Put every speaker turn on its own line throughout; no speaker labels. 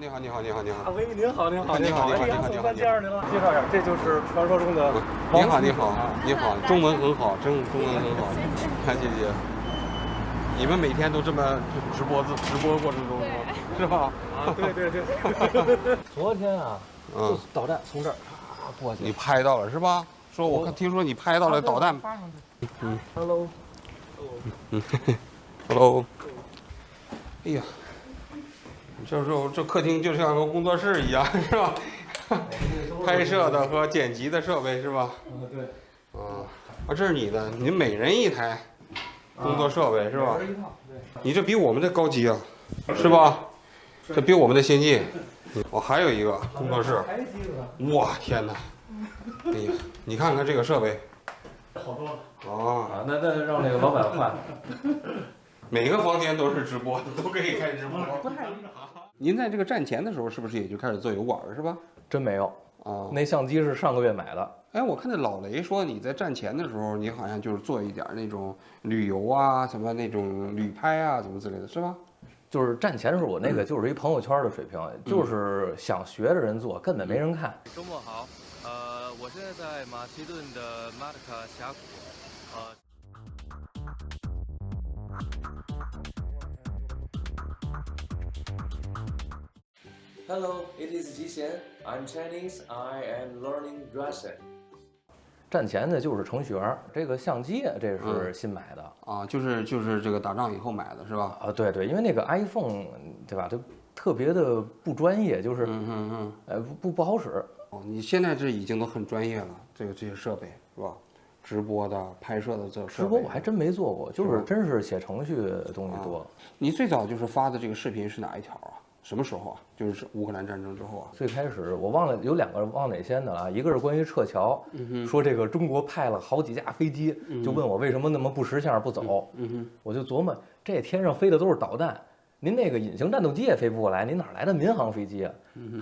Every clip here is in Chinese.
你好，你好，你好，你好。
大威，您好，您好，
你好，你好，你好，
总算见着您了。介绍一下，这就是传说中的。
你好，你好，你好，中文很好，中文很好，谢谢。你们每天都这么直播过程中是吧？
啊，对。昨天啊，导弹从这儿过去，
你拍到了是吧？说我听说你拍到了导弹。
发上去。Hello。
Hello。哎呀。这客厅就像个工作室一样，是吧？拍摄的和剪辑的设备是吧？
对。
这是你的，你每人一台工作设备是吧？
每人一套，对。
你这比我们的高级啊，是吧？这比我们的先进。我还有一个工作室，哇天哪！哎呀，你看看这个设备，
好多了。
啊，
那让那个老板换。
每个房间都是直播，都可以开直播。不太您在这个战前的时候，是不是也就开始做油管了，是吧？
真没有
啊，
那相机是上个月买的。
哎，我看那老雷说你在战前的时候，你好像就是做一点那种旅游啊，什么那种旅拍啊，什么之类的，是吧？
就是战前的时候，我那个就是一朋友圈的水平，就是想学的人做，根本没人看。
周末好，我现在在马其顿的马特卡峡谷，Hello,
it is Jixian. I'm Chinese. I am learning Russian.
战前的就是程序员，这个相机这是新买的
啊，就是这个打仗以后买的是吧？
啊，对，因为那个 iPhone 对吧，就特别的不专业，就是不好使。
哦，你现在这已经都很专业了，这些设备是吧？直播的、拍摄的这
直播我还真没做过，就是真是写程序的东西多。
你最早就是发的这个视频是哪一条啊？什么时候啊？就是乌克兰战争之后啊。
最开始我忘了有2个忘哪先的了，一个是关于撤侨，说这个中国派了好几架飞机，就问我为什么那么不识相不走。我就琢磨，这天上飞的都是导弹，您那个隐形战斗机也飞不过来，您哪来的民航飞机啊？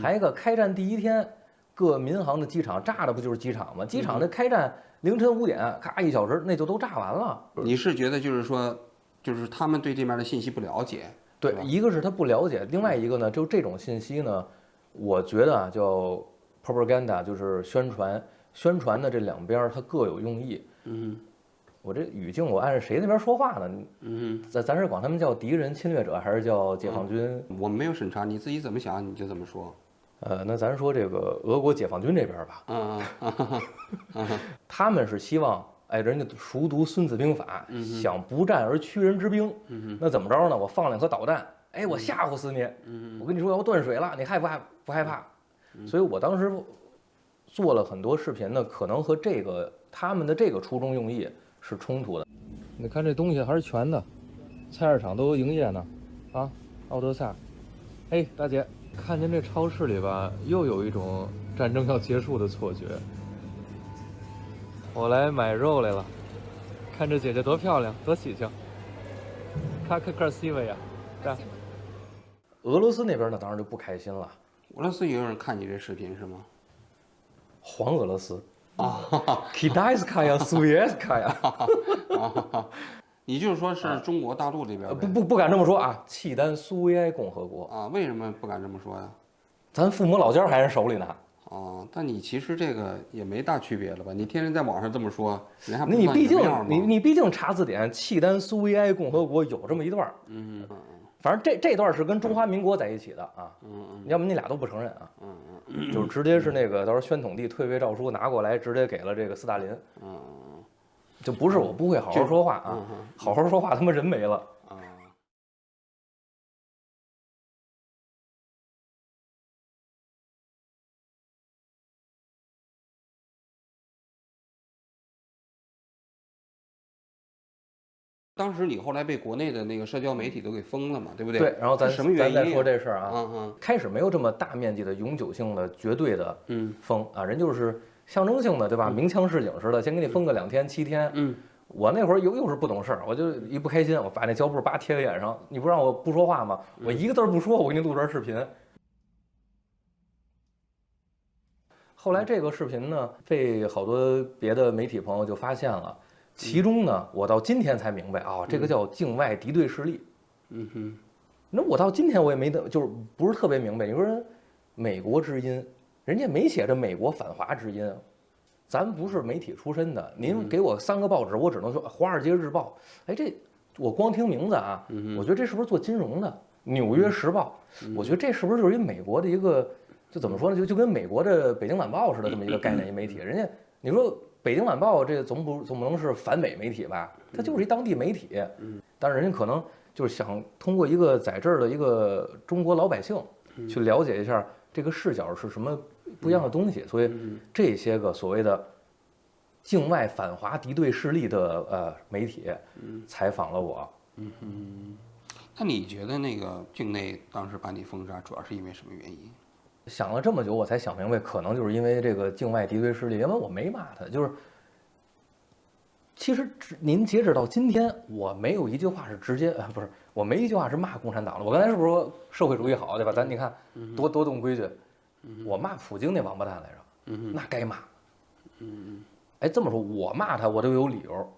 还一个开战第1天，各民航的机场炸的不就是机场吗？机场那开战凌晨5点，咔1小时那就都炸完了。
你是觉得就是说，就是他们对这边的信息不了解？
对，一个是他不了解，另外一个呢，就这种信息呢，我觉得啊，叫 propaganda， 就是宣传的这两边它各有用意。我这语境我按着谁那边说话呢？咱是管他们叫敌人侵略者，还是叫解放军？
我们没有审查，你自己怎么想你就怎么说。
那咱说这个俄国解放军这边吧，他们是希望。哎，人家熟读《孙子兵法》，想不战而屈人之兵。那怎么着呢？我放2颗导弹，哎，我吓唬死你。我跟你说要断水了，你害不害怕？所以我当时做了很多视频呢，可能和他们的这个初衷用意是冲突的。你看这东西还是全的，菜市场都营业呢。啊，奥德赛。哎，大姐，看见这超市里吧，又有一种战争要结束的错觉。我来买肉来了，看这姐姐多漂亮，多喜庆。卡克克西维呀，对。俄罗斯那边呢，当然就不开心了。
俄罗斯也有人看你这视频是吗？
黄俄罗斯啊 ，Kidaiskaya Sovetskaya。
你就是说是中国大陆这边？
不敢这么说啊，契丹苏维埃共和国
啊。为什么不敢这么说呀？
咱父母老家还是手里呢。
哦，但你其实这个也没大区别了吧？你天天在网上这么说，人还不
你毕竟查字典，契丹苏维埃共和国有这么一段。反正这段是跟中华民国在一起的啊。要不你俩都不承认啊。就直接是那个到时候宣统帝退位诏书拿过来，直接给了这个斯大林。就不是我不会好好说话啊，好好说话他妈人没了。
当时你后来被国内的那个社交媒体都给封了嘛，对不对？
对，然后咱再说这事儿
啊，
开始没有这么大面积的永久性的绝对的封啊，人就是象征性的，对吧？鸣枪示警似的，先给你封个2天7天。我那会儿又是不懂事儿，我就一不开心，我把那胶布贴在脸上，你不让我不说话吗？我一个字不说，我给你录段视频。后来这个视频呢，被好多别的媒体朋友就发现了。其中呢，我到今天才明白啊，这个叫境外敌对势力。那我到今天我也没就是不是特别明白。你说人美国之音，人家没写着美国反华之音，咱不是媒体出身的，您给我3个报纸，我只能说《华尔街日报》。哎，这我光听名字啊，我觉得这是不是做金融的？《纽约时报》，我觉得这是不是就是一美国的一个，就怎么说呢？就跟美国的《北京晚报》似的这么一个概念一媒体。人家你说《北京晚报》这总不能是反美媒体吧？它就是一当地媒体。但是人家可能就是想通过一个在这儿的一个中国老百姓去了解一下这个视角是什么不一样的东西，所以这些个所谓的境外反华敌对势力的媒体采访了我。
那你觉得那个境内当时把你封杀，主要是因为什么原因？
想了这么久，我才想明白，可能就是因为这个境外敌对势力，因为我没骂他，就是其实您截止到今天，我没有一句话是直接不是，我没一句话是骂共产党的。我刚才是不是说社会主义好，对吧？咱你看多懂规矩，我骂普京那王八蛋来着，那该骂。哎，这么说，我骂他，我都有理由。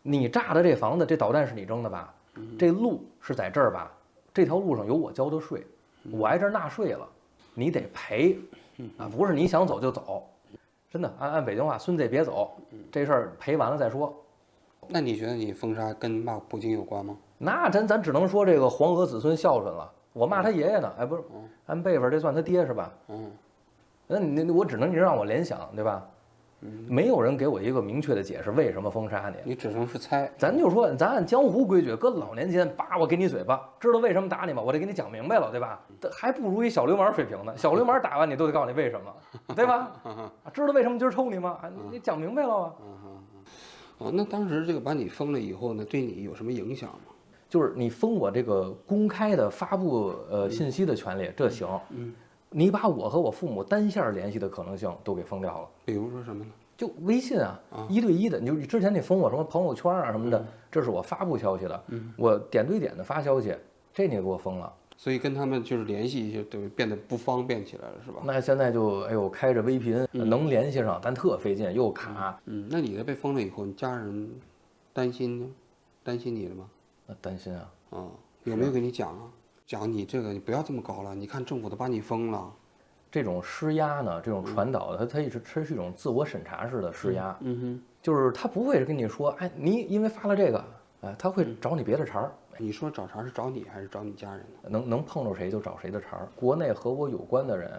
你炸的这房子，这导弹是你扔的吧？这路是在这儿吧？这条路上有我交的税，我挨这儿纳税了，你得赔啊！不是你想走就走，真的按北京话，孙子也别走，这事儿赔完了再说。
那你觉得你封杀跟骂普京有关吗？
那咱只能说这个黄河子孙孝顺了。我骂他爷爷呢，哎，不是，按辈分这算他爹是吧？那你我只能你让我联想，对吧？没有人给我一个明确的解释为什么封杀你，
你只能是猜。
咱就说，咱按江湖规矩，搁老年间，叭，我给你嘴巴，知道为什么打你吗？我得给你讲明白了，对吧？还不如一小流氓水平呢。小流氓打完你都得告诉你为什么，对吧？知道为什么今儿抽你吗？你讲明白了啊。
那当时这个把你封了以后呢，对你有什么影响吗？
就是你封我这个公开的发布信息的权利，这行。你把我和我父母单线联系的可能性都给封掉了。
比如说什么呢？
就微信啊，1对1的，你之前你封我什么朋友圈啊什么的，这是我发布消息的，我点对点的发消息，这你给我封了。
所以跟他们就是联系一些，都变得不方便起来了，是吧？
那现在就哎呦，开着微频能联系上，但特费劲，又卡。
那你的被封了以后，你家人担心呢？担心你了吗？
那担心啊。
有没有跟你讲啊？讲你这个，你不要这么搞了，你看政府都把你封了。
这种施压呢，这种传导的，它是一种自我审查式的施压。就是他不会跟你说，哎，你因为发了这个，哎，他会找你别的茬儿。
你说找茬是找你还是找你家人呢？
能碰着谁就找谁的茬儿。国内和我有关的人，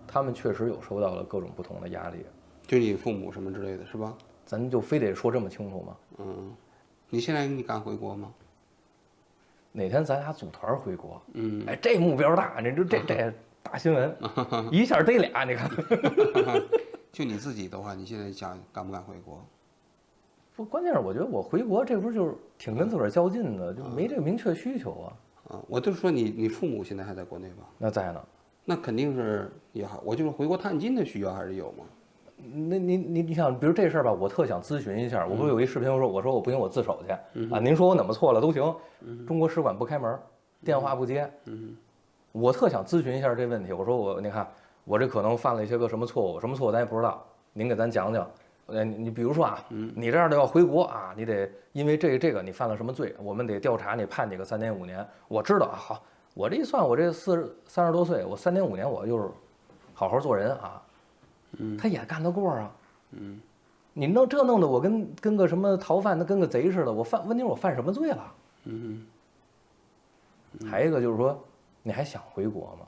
他们确实有受到了各种不同的压力。
就你父母什么之类的，是吧？
咱就非得说这么清楚吗？
你现在你敢回国吗？
哪天咱俩组团回国？哎，这目标大，你这大新闻，一下逮俩，你看。
就你自己的话，你现在想敢不敢回国？
不，关键是我觉得我回国这不是就是挺跟自个儿较劲的，就没这个明确需求啊。
我就说你父母现在还在国内吧？
那在呢。
那肯定是也好，我就是回国探亲的需要还是有吗？
那你想，比如这事儿吧，我特想咨询一下。我不是有一视频，我说我不行，我自首去啊。您说我怎么错了都行。中国使馆不开门，电话不接。我特想咨询一下这问题。我说你看我这可能犯了一些个什么错误，什么错误咱也不知道，您给咱讲讲。你比如说啊，你这样的要回国啊，你得因为这个你犯了什么罪，我们得调查你，判你个3年5年。我知道啊，好，我这一算，我这30多岁，我3年5年我就是好好做人啊。他也干得过啊。你弄得我跟个什么逃犯，跟个贼似的。问题是我犯什么罪了？还有一个就是说，你还想回国吗？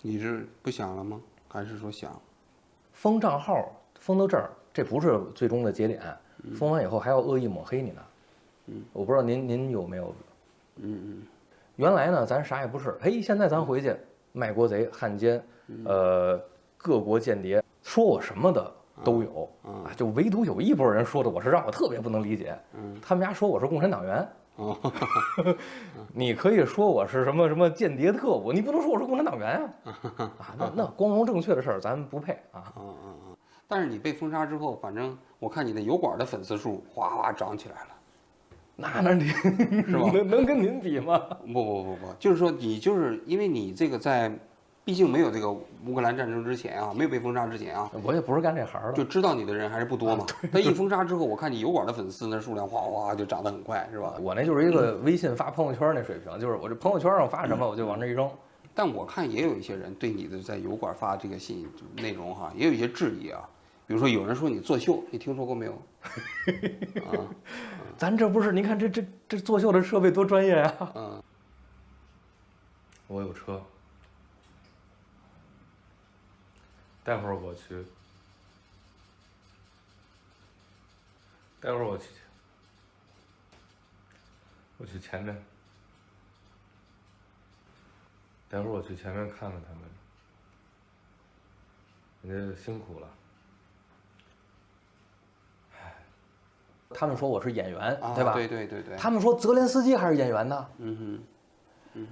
你是不想了吗？还是说想？
封账号封到这儿，这不是最终的节点。封完以后还要恶意抹黑你呢。我不知道您有没有？原来呢，咱啥也不是。嘿，现在咱回去，卖国贼、汉奸，各国间谍，说我什么的都有啊，就唯独有一波人说的我是让我特别不能理解。他们家说我是共产党员。你可以说我是什么间谍特务，你不能说我是共产党员啊！那光荣正确的事儿咱不配啊。
但是你被封杀之后，反正我看你的油管的粉丝数哗哗涨起来了。
那你
是吧？
能跟您比吗？
不，就是说你就是因为你这个在毕竟没有这个乌克兰战争之前啊，没有被封杀之前啊，
我也不是干这行的，
就知道你的人还是不多嘛。但一封杀之后，我看你油管的粉丝那数量哗哗就涨得很快，是吧？
我那就是一个微信发朋友圈那水平，就是我这朋友圈上发什么我就往这一扔。
但我看也有一些人对你的在油管发这个信内容哈，也有一些质疑啊。比如说有人说你作秀，你听说过没有？啊，
咱这不是？你看这作秀的设备多专业呀！
嗯，
我有车，待会儿我去，待会儿我去前面，待会儿我去前面看看他们，人家辛苦了。他们说我是演员，对吧？
对对对对。
他们说泽连斯基还是演员呢。
嗯哼，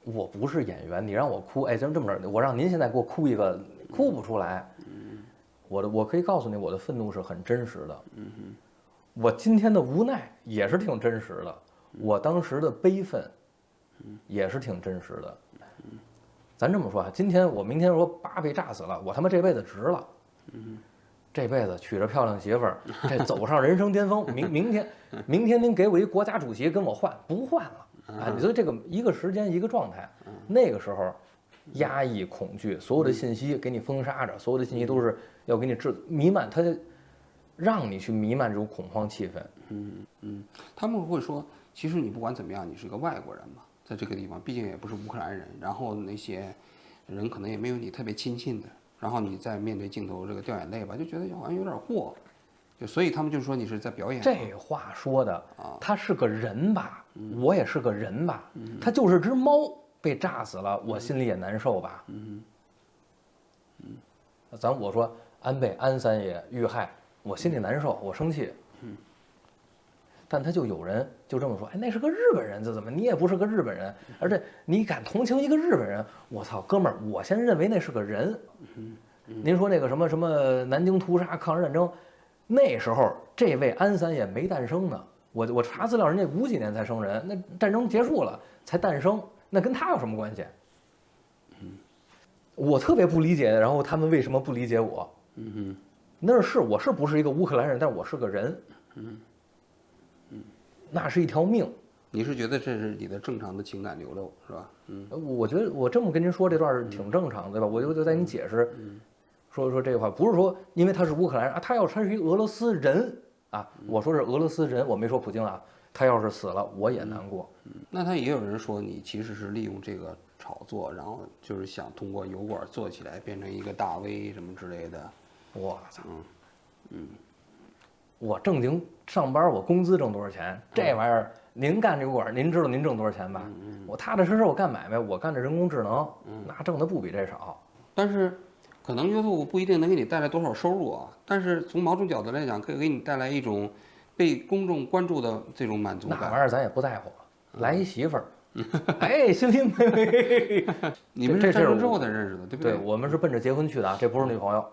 我不是演员，你让我哭，哎，咱这么着，我让您现在给我哭一个，哭不出来。我可以告诉你，我的愤怒是很真实的。我今天的无奈也是挺真实的，我当时的悲愤也是挺真实的。咱这么说啊，我明天说爸被炸死了，我他妈这辈子值了。这辈子娶着漂亮媳妇儿，这走上人生巅峰。明天您给我一国家主席跟我换，不换了啊！你说这个一个时间一个状态，那个时候压抑恐惧，所有的信息给你封杀着，所有的信息都是要给你弥漫，它让你去弥漫这种恐慌气氛。
他们会说，其实你不管怎么样，你是个外国人嘛，在这个地方，毕竟也不是乌克兰人，然后那些人可能也没有你特别亲近的。然后你再面对镜头这个掉眼泪吧，就觉得好像有点过，所以他们就说你是在表演。
这话说的，他是个人吧，我也是个人吧，他就是只猫被炸死了，我心里也难受吧。我说安倍安三爷遇害，我心里难受，我生气。但他就有人就这么说，哎，那是个日本人，这怎么你也不是个日本人，而且你敢同情一个日本人？我操，哥们儿，我先认为那是个人。您说那个什么南京屠杀、抗日战争，那时候这位安三爷没诞生呢。我查资料，人家50几年才生人，那战争结束了才诞生，那跟他有什么关系？我特别不理解，然后他们为什么不理解我？我是不是一个乌克兰人？但是我是个人。那是一条命。
你是觉得这是你的正常的情感流露是吧？
我觉得我这么跟您说这段挺正常的，对吧？我就在您解释，说这话不是说因为他是乌克兰人啊，他是一俄罗斯人啊，我说是俄罗斯人，我没说普京啊。他要是死了，我也难过。
那他也有人说你其实是利用这个炒作，然后就是想通过油管做起来，变成一个大 V 什么之类的。
我操！我正经上班，我工资挣多少钱？这玩意儿，您干这个管，您知道您挣多少钱吧？我踏踏实实我干买卖，我干这人工智能，那挣的不比这少。
但是，可能YouTube不一定能给你带来多少收入啊。但是从某种角度来讲，可以给你带来一种被公众关注的这种满足感。
那玩意儿咱也不在乎，来一媳妇儿，哎，兄弟妹，
你们是战争之后才认识的，对不对？
对，我们是奔着结婚去的啊，这不是女朋友，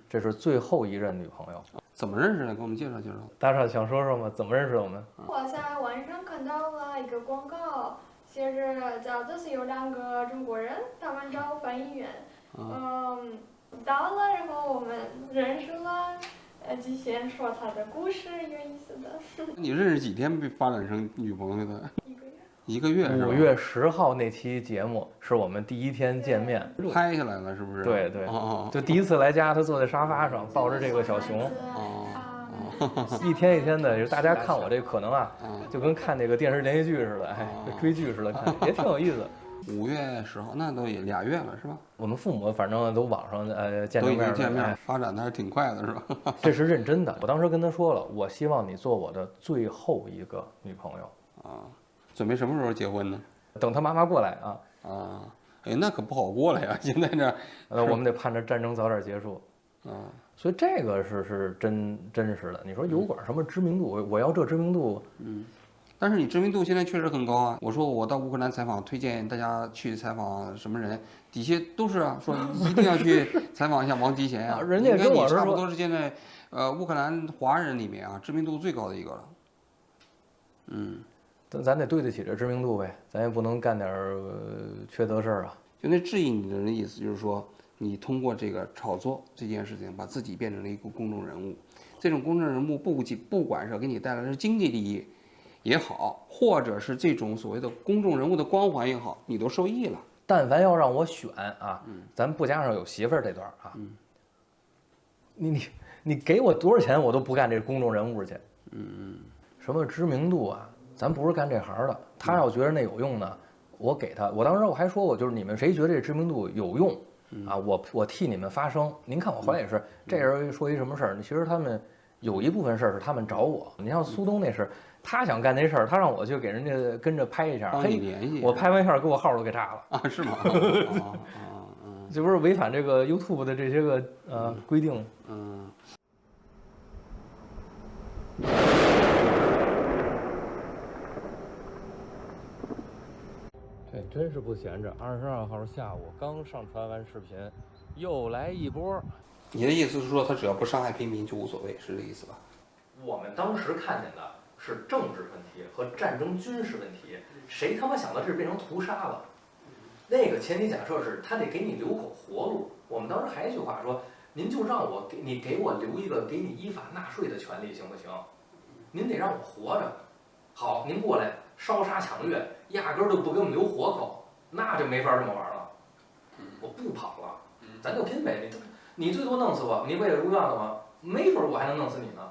这是最后一任女朋友。
怎么认识的？给我们介绍介绍。
大少想说说吗？怎么认识的我们？
我在网上看到了一个广告，写着就是有2个中国人，他们找翻译员，到了，然后我们认识了，之前说他的故事有意思的。
你认识几天被发展成女朋友的？1个月是吧
？5月10号那期节目是我们第一天见面，
拍下来了是不是？
对对，就第一次来家，他坐在沙发上抱着这个小熊，一天一天的，大家看我这可能啊，就跟看那个电视连续剧似的，哎，追剧似的看，也挺有意思。
5月10号，那都也2月了是吧？
我们父母反正都网上见
都已
面
经见面，发展的还是挺快的是吧？
这是认真的，我当时跟他说了，我希望你做我的最后一个女朋友
啊。准备什么时候结婚呢？
等他妈妈过来啊！
哎，那可不好过了呀！现在这，
我们得盼着战争早点结束。所以这个是真实的。你说油管什么知名度，我要这知名度，
但是你知名度现在确实很高啊！我说我到乌克兰采访，推荐大家去采访什么人，底下都是说一定要去采访一下王吉贤啊。
人家跟我
差不多是现在乌克兰华人里面知名度最高的一个了。
咱得对得起这知名度呗，咱也不能干点缺德事儿啊。
就那质疑你的人的意思就是说，你通过这个炒作这件事情，把自己变成了一个公众人物。这种公众人物不管是给你带来的经济利益也好，或者是这种所谓的公众人物的光环也好，你都受益了。
但凡要让我选啊，咱不加上有媳妇儿这段啊，你给我多少钱，我都不干这公众人物去。什么知名度啊，咱不是干这行的。他要觉得那有用呢，我给他。我当时我还说过，就是你们谁觉得这知名度有用啊，我替你们发声。您看我后来也是，这人说一什么事儿，其实他们有一部分事儿是他们找我。你像苏东那是，他想干那事儿，他让我去给人家跟着拍一下，嘿，我拍完片儿给我号都给炸了
啊？是吗？
这不是违反这个 YouTube 的这些个规定？这真是不闲着。22号下午刚上传完视频，又来一波。
你的意思是说，他只要不伤害平民就无所谓，是这意思吧？
我们当时看见的是政治问题和战争军事问题，谁他妈想到这变成屠杀了？那个前提假设是他得给你留口活路。我们当时还一句话说，您就让我给我留一个给你依法纳税的权利，行不行？您得让我活着。好，您过来烧杀抢掠，压根儿都不给我们留活口，那就没法这么玩了。我不跑了，咱就拼呗。你最多弄死我，你不也如愿了吗？没准我还能弄死你呢。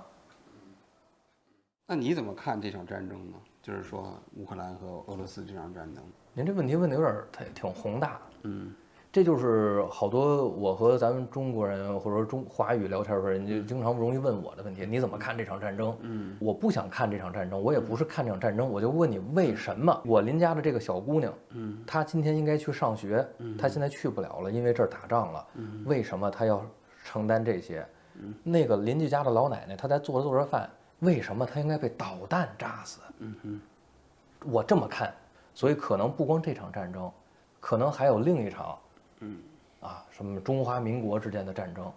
那你怎么看这场战争呢？就是说乌克兰和俄罗斯这场战争。
您这问题问的有点挺宏大。这就是好多我和咱们中国人或者说华语聊天的时候，人就经常容易问我的问题：你怎么看这场战争？我不想看这场战争，我也不是看这场战争，我就问你为什么我邻家的这个小姑娘，她今天应该去上学，她现在去不了了，因为这儿打仗了，为什么她要承担这些？那个邻居家的老奶奶，她在做着饭，为什么她应该被导弹炸死？我这么看，所以可能不光这场战争，可能还有另一场。什么中华民国之间的战争，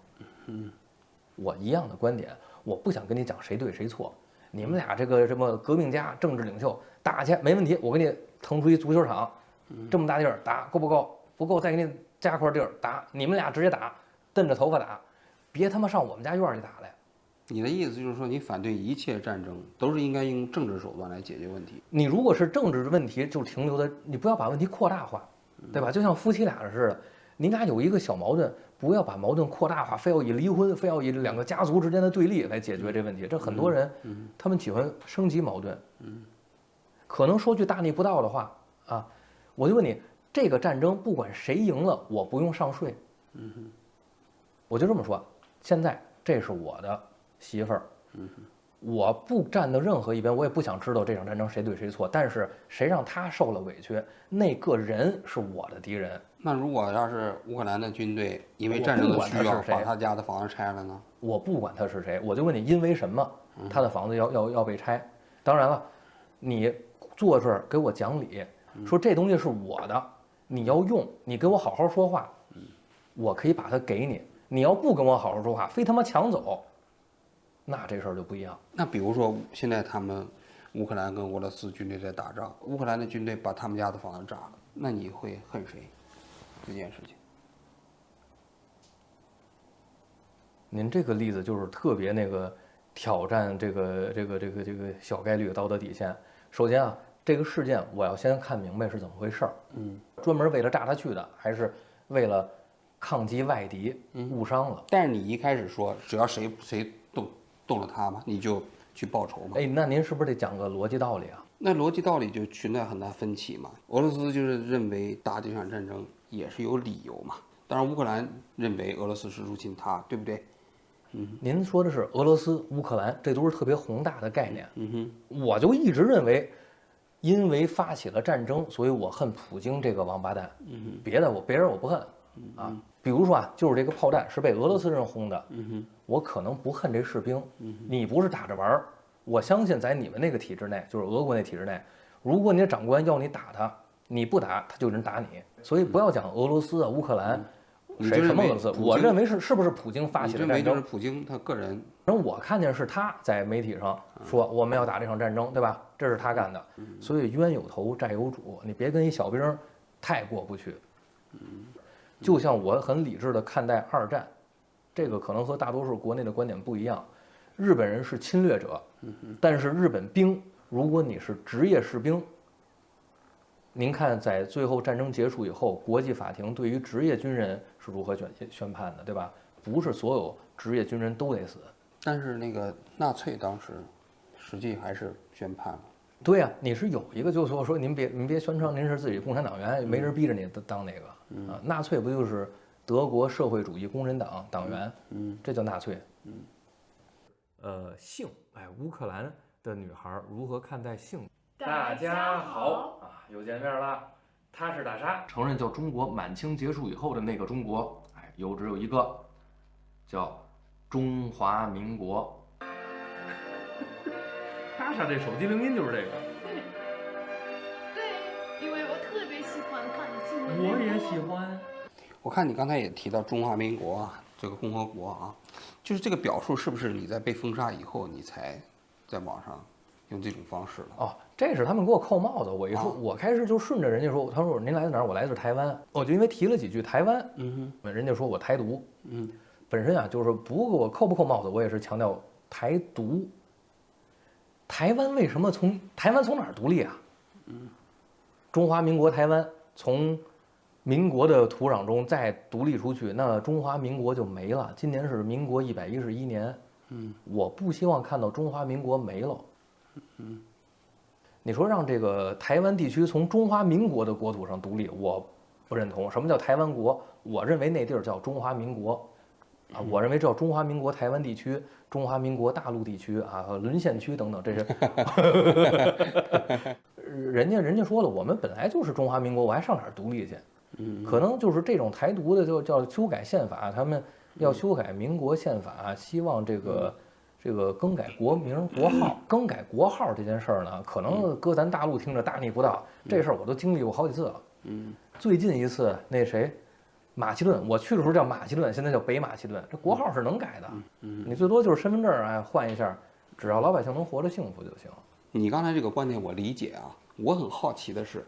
我一样的观点，我不想跟你讲谁对谁错，你们俩这个什么革命家、政治领袖打去没问题，我给你腾出一足球场，这么大地儿打够不够？不够再给你加块地儿打，你们俩直接打，瞪着头发打，别他妈上我们家院里打来。
你的意思就是说，你反对一切战争都是应该用政治手段来解决问题。
你如果是政治问题，就停留在你不要把问题扩大化，对吧？就像夫妻俩似的。你俩有一个小矛盾，不要把矛盾扩大化，非要以离婚，非要以两个家族之间的对立来解决这问题。这很多人，他们喜欢升级矛盾。可能说句大逆不道的话啊，我就问你，这个战争不管谁赢了，我不用上税。我就这么说，现在这是我的媳妇儿，我不站到任何一边，我也不想知道这场战争谁对谁错。但是谁让他受了委屈，那个人是我的敌人。
那如果要是乌克兰的军队因为战争的需要把他家的房子拆了呢？
我不管他是谁，我就问你，因为什么他的房子要被拆？当然了，你坐这儿给我讲理，说这东西是我的，你要用，你给我好好说话，我可以把它给你。你要不跟我好好说话，非他妈抢走，那这事儿就不一样。
那比如说现在他们乌克兰跟俄罗斯军队在打仗，乌克兰的军队把他们家的房子炸了，那你会恨谁？这件事情，
您这个例子就是特别那个挑战这个小概率道德底线。首先啊，这个事件我要先看明白是怎么回事儿。专门为了炸他去的，还是为了抗击外敌误伤了？
但是你一开始说只要谁动了他嘛，你就去报仇嘛。
哎，那您是不是得讲个逻辑道理啊？
那逻辑道理就存在很大分歧嘛。俄罗斯就是认为打这场战争也是有理由嘛。当然，乌克兰认为俄罗斯是入侵他，对不对？
您说的是俄罗斯、乌克兰，这都是特别宏大的概念。我就一直认为，因为发起了战争，所以我恨普京这个王八蛋。别人我不恨啊。比如说啊，就是这个炮弹是被俄罗斯人轰的，我可能不恨这士兵。你不是打着玩儿，我相信在你们那个体制内，就是俄国那体制内，如果你的长官要你打他，你不打他就有人打你。所以不要讲俄罗斯啊、乌克兰。谁什么俄罗斯？我认为是不是普京发起的战争？
认为就是普京他个人。
然后我看见是他在媒体上说我们要打这场战争，对吧？这是他干的。所以冤有头债有主，你别跟一小兵太过不去。就像我很理智的看待二战，这个可能和大多数国内的观点不一样。日本人是侵略者，但是日本兵，如果你是职业士兵，您看在最后战争结束以后，国际法庭对于职业军人是如何宣判的，对吧？不是所有职业军人都得死。
但是那个纳粹当时实际还是宣判了。
对呀、你是有一个，就是说您别宣称您是自己共产党员，没人逼着你当那个啊。纳粹不就是德国社会主义工人党党员？这叫纳粹。性，乌克兰的女孩如何看待性？大家好啊，又见面了。他是大沙，承认叫中国满清结束以后的那个中国，只有一个，叫中华民国。大沙这手机铃音就是这个。
对，因为我特别喜欢看新闻。
我也喜欢。
我看你刚才也提到中华民国啊，这个共和国啊，就是这个表述是不是你在被封杀以后，你才在网上用这种方式的？
哦，这是他们给我扣帽子。我一说，我开始就顺着人家说，他说您来自哪儿？我来自台湾。我就因为提了几句台湾，人家说我台独，本身啊就是不给我扣不扣帽子，我也是强调台独。台湾为什么台湾从哪儿独立啊？中华民国台湾从民国的土壤中再独立出去，那中华民国就没了。今年是民国111年，我不希望看到中华民国没了。你说让这个台湾地区从中华民国的国土上独立，我不认同。什么叫台湾国？我认为那地儿叫中华民国，啊，我认为叫中华民国台湾地区、中华民国大陆地区啊、沦陷区等等，这是。人家说了，我们本来就是中华民国，我还上哪儿独立去？可能就是这种台独的，就叫修改宪法，他们要修改民国宪法，希望这个更改国名国号，更改国号这件事儿呢，可能搁咱大陆听着大逆不道，这事儿我都经历过好几次了。最近一次那谁，马其顿，我去的时候叫马其顿，现在叫北马其顿，这国号是能改的。你最多就是身份证换一下，只要老百姓能活得幸福就行。
你刚才这个观点我理解啊，我很好奇的是，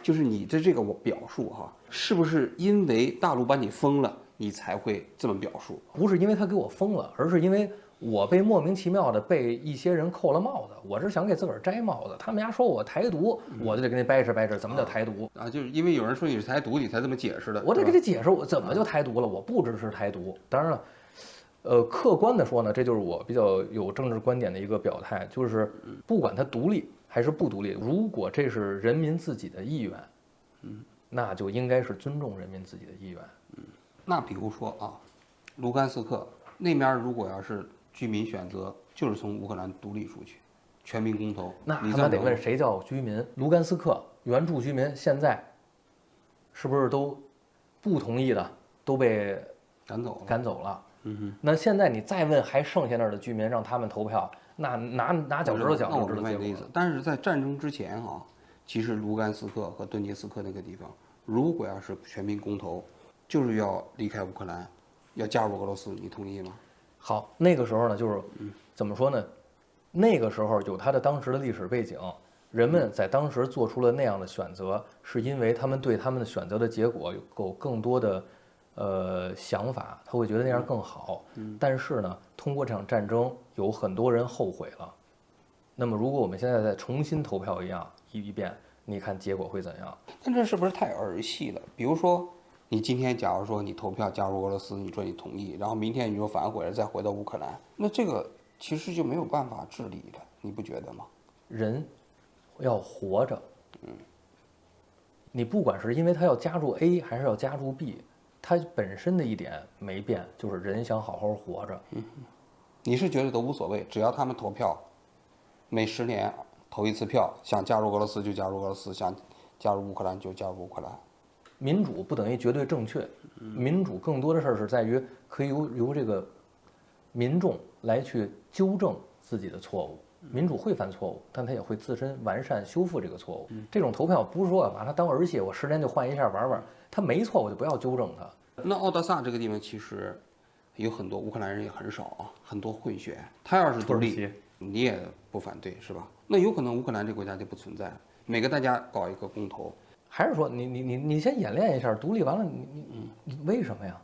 就是你的这个表述哈，是不是因为大陆把你封了，你才会这么表述？
不是因为他给我封了，而是因为我被莫名其妙的被一些人扣了帽子，我是想给自个儿摘帽子，他们家说我台独，我就得给你掰扯掰扯，怎么叫台独
啊？就是因为有人说你是台独，你才这么解释的。
我得给他解释，我怎么就台独了？我不支持台独。当然了，客观的说呢，这就是我比较有政治观点的一个表态，就是不管它独立还是不独立，如果这是人民自己的意愿，那就应该是尊重人民自己的意愿。
那比如说啊，卢甘斯克那边如果要是居民选择就是从乌克兰独立出去，全民公投，
那他妈得问谁叫居民？卢甘斯克原住居民现在是不是都不同意的都被赶走了？那现在你再问还剩下那儿的居民，让他们投票，那拿脚趾头讲就知道结果了。
但是在战争之前啊，其实卢甘斯克和顿涅斯克那个地方，如果要是全民公投，就是要离开乌克兰，要加入俄罗斯，你同意吗？
好，那个时候呢，就是怎么说呢？那个时候有他的当时的历史背景，人们在当时做出了那样的选择，是因为他们对他们的选择的结果有更多的想法，他会觉得那样更好。但是呢，通过这场战争，有很多人后悔了。那么，如果我们现在再重新投票一遍，你看结果会怎样？
但这是不是太儿戏了？比如说，你今天假如说你投票加入俄罗斯，你说你同意，然后明天你又反悔了，再回到乌克兰，那这个其实就没有办法治理了，你不觉得吗？
人要活着，你不管是因为他要加入 A 还是要加入 B， 它本身的一点没变，就是人想好好活着。
你是觉得都无所谓，只要他们投票，每10年投一次票，想加入俄罗斯就加入俄罗斯，想加入乌克兰就加入乌克兰。
民主不等于绝对正确，民主更多的事儿是在于可以由这个民众来去纠正自己的错误。民主会犯错误，但他也会自身完善修复这个错误。这种投票不是说把它当儿戏，我10年就换一下玩玩，他没错我就不要纠正他。
那奥德萨这个地方其实有很多乌克兰人也很少啊，很多混血。他要是独立，你也不反对是吧？那有可能乌克兰这个国家就不存在了，每个大家搞一个公投，
还是说你先演练一下，独立完了你为什么呀？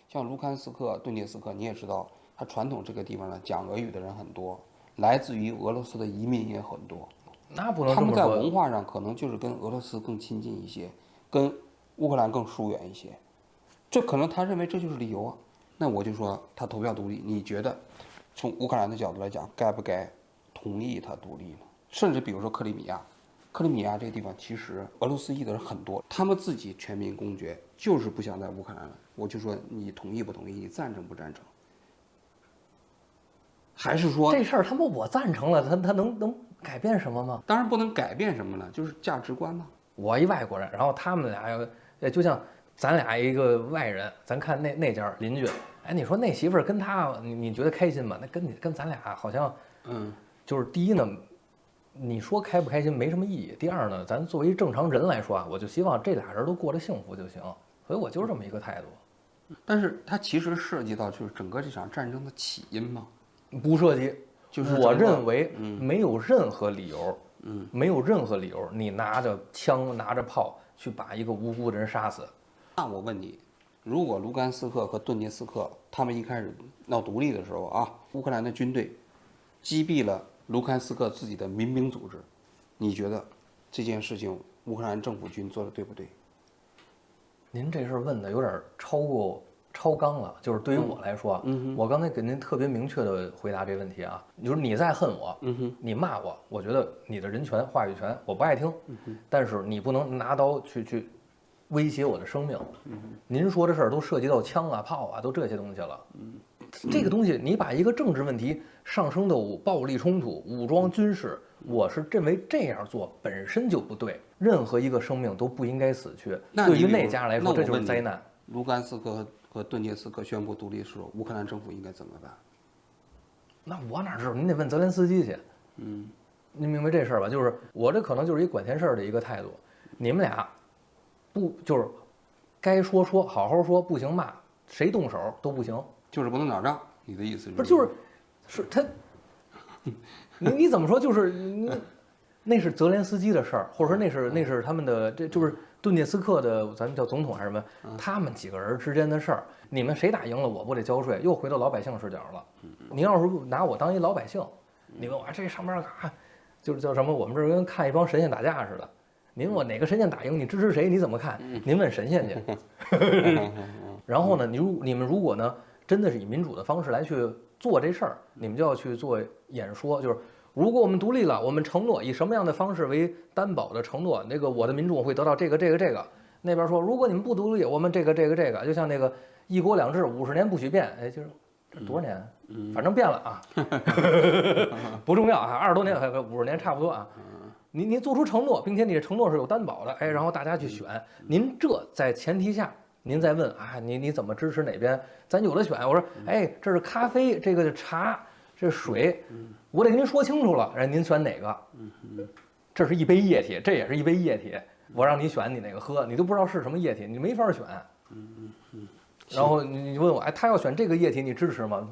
像卢甘斯克、顿涅茨克，你也知道，它传统这个地方呢，讲俄语的人很多，来自于俄罗斯的移民也很多。
那不能
他们在
这么说。
文化上可能就是跟俄罗斯更亲近一些，跟乌克兰更疏远一些，这可能他认为这就是理由啊。那我就说他投票独立，你觉得从乌克兰的角度来讲，该不该同意他独立呢？甚至比如说克里米亚，克里米亚这个地方其实俄罗斯裔的人很多，他们自己全民公决，就是不想在乌克兰了。我就说你同意不同意？你赞成不赞成？还是说
这事儿他妈我赞成了，他能改变什么吗？
当然不能改变什么了，就是价值观嘛。
我一外国人，然后他们俩就像咱俩一个外人，咱看那家邻居，哎，你说那媳妇儿跟他，你觉得开心吗？那跟咱俩好像，就是第一呢，你说开不开心没什么意义。第二呢，咱作为正常人来说啊，我就希望这俩人都过得幸福就行。所以我就是这么一个态度。
但是它其实涉及到就是整个这场战争的起因嘛。
不涉及，
就是
我认为没有任何理由，没有任何理由，你拿着枪拿着炮去把一个无辜的人杀死。
那我问你，如果卢甘斯克和顿涅茨克他们一开始闹独立的时候啊，乌克兰的军队击毙了卢甘斯克自己的民兵组织，你觉得这件事情乌克兰政府军做的对不对？
您这事儿问的有点超纲了，就是对于我来说，我刚才给您特别明确的回答这个问题啊，就是你再恨我，你骂我，我觉得你的人权、话语权我不爱听，但是你不能拿刀去威胁我的生命。您说的事儿都涉及到枪啊、炮啊，都这些东西了。这个东西，你把一个政治问题上升到暴力冲突、武装军事，我是认为这样做本身就不对，任何一个生命都不应该死去。对于那家来说，这就是灾难。
卢甘斯克和顿涅茨克宣布独立的时候，乌克兰政府应该怎么办？
那我哪知道？您得问泽连斯基去。您明白这事儿吧？就是我这可能就是一管闲事儿的一个态度。你们俩不就是该说好好说，不行骂，谁动手都不行。
就是不能打仗，你的意思是？
不是，是他，你怎么说？就是那是泽连斯基的事儿，或者说那是他们的，这就是顿涅茨克的，咱们叫总统还是什么？他们几个人之间的事儿。你们谁打赢了，我不得交税？又回到老百姓视角了。你要是拿我当一老百姓，你问我这上面就是叫什么？我们这跟看一帮神仙打架似的。您问我哪个神仙打赢，你支持谁？你怎么看？您问神仙去。然后呢，你们如果呢？真的是以民主的方式来去做这事儿，你们就要去做演说，就是如果我们独立了，我们承诺以什么样的方式为担保的承诺，那个我的民众会得到这个。那边说如果你们不独立，我们这个，就像那个一国两制50年不许变，哎，就是这多少年，反正变了啊，不重要啊，20多年50年差不多啊。你做出承诺，并且你的承诺是有担保的，哎，然后大家去选，您这在前提下。您再问啊，你怎么支持哪边？咱有的选。我说，哎，这是咖啡，这个是茶，这是水，我得跟您说清楚了，让您选哪个？这是一杯液体，这也是一杯液体，我让你选，你哪个喝，你都不知道是什么液体，你没法选。然后你问我，哎，他要选这个液体，你支持吗？